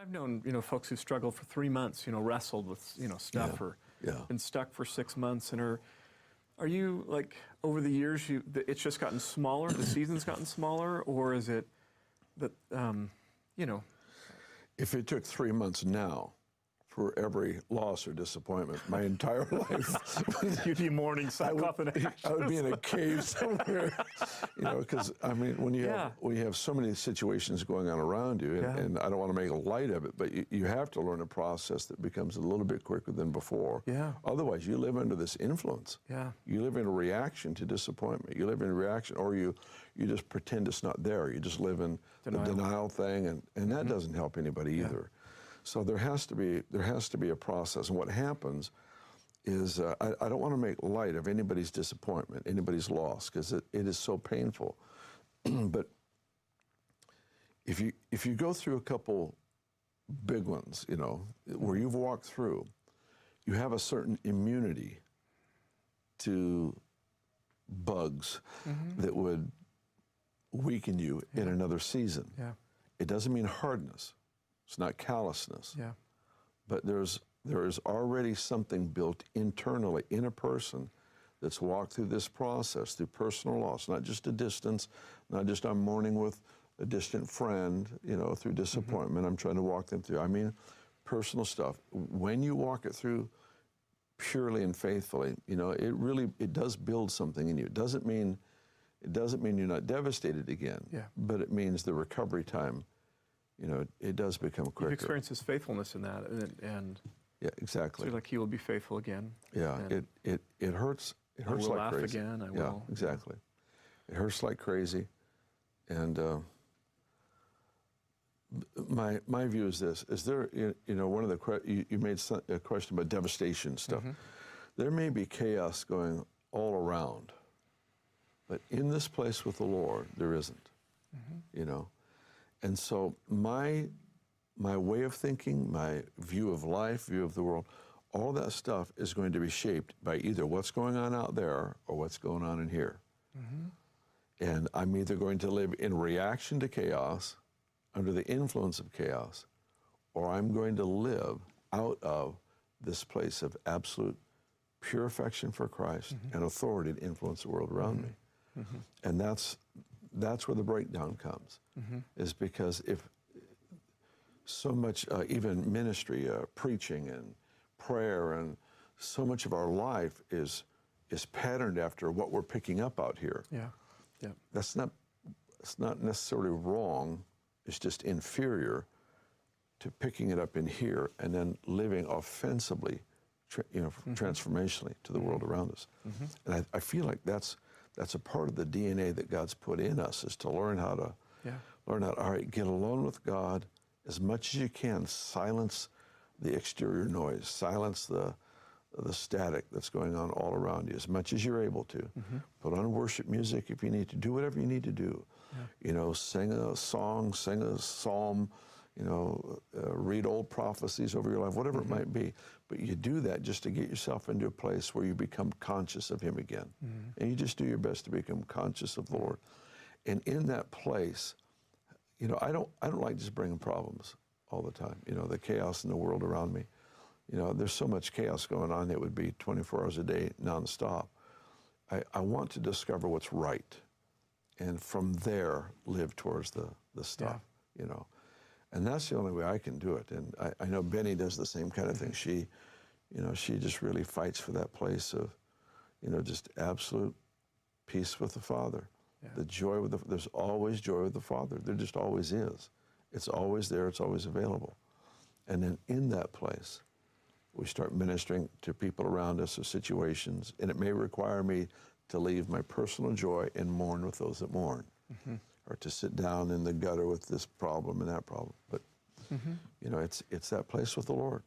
I've known, folks who struggled for 3 months, wrestled with, stuff, or been stuck for 6 months, and are you, like, over the years, it's just gotten smaller, the season's gotten smaller, or is it that, If it took 3 months now for every loss or disappointment, my entire life, you'd be mourning sackcloth and ashes. I would be in a cave somewhere, because when you have so many situations going on around you, and I don't want to make light of it, but you have to learn a process that becomes a little bit quicker than before. Yeah. Otherwise, you live under this influence. Yeah. You live in a reaction to disappointment. You live in a reaction, or you just pretend it's not there. You just live in the denial thing, and that doesn't help anybody either. So there has to be a process, and what happens is I don't want to make light of anybody's disappointment, anybody's loss, because it is so painful. But if you go through a couple big ones, where you've walked through, you have a certain immunity to bugs that would weaken you in another season. Yeah. It doesn't mean hardness. It's not callousness. Yeah. But there is already something built internally in a person that's walked through this process, through personal loss, not just a distance, not just I'm mourning with a distant friend, through disappointment. I'm trying to walk them through. I mean, personal stuff. When you walk it through purely and faithfully, it does build something in you. It doesn't mean you're not devastated again, but it means the recovery time, it does become quicker. You've experienced His faithfulness in that, and yeah, exactly. So like He will be faithful again. Yeah, it hurts. It hurts like laugh crazy. Again. I will. Yeah, exactly. It hurts like crazy, and my view is this: is there, one of the you made a question about devastation stuff. There may be chaos going all around, but in this place with the Lord, there isn't. And so my way of thinking, my view of life, view of the world, all that stuff is going to be shaped by either what's going on out there or what's going on in here. And I'm either going to live in reaction to chaos, under the influence of chaos, or I'm going to live out of this place of absolute pure affection for Christ and authority to influence the world around me. And that's where the breakdown comes, is because if so much, even ministry, preaching and prayer, and so much of our life is patterned after what we're picking up out here. It's not necessarily wrong. It's just inferior to picking it up in here and then living offensively, transformationally to the world around us. And I feel like that's a part of the DNA that God's put in us, is to learn how to, all right, get alone with God as much as you can. Silence the exterior noise. Silence the static that's going on all around you as much as you're able to. Put on worship music if you need to. Do whatever you need to do. Sing a song, sing a psalm, read old prophecies over your life, whatever it might be. But you do that just to get yourself into a place where you become conscious of Him again. And you just do your best to become conscious of the Lord. And in that place, I don't like just bringing problems all the time. The chaos in the world around me. There's so much chaos going on, it would be 24 hours a day, nonstop. I want to discover what's right, and from there live towards the stuff, And that's the only way I can do it. And I know Benny does the same kind of thing. She just really fights for that place of, just absolute peace with the Father. The joy with there's always joy with the Father. There just always is. It's always there. It's always available. And then in that place, we start ministering to people around us or situations, and it may require me to leave my personal joy and mourn with those that mourn, or to sit down in the gutter with this problem and that problem. But, it's that place with the Lord.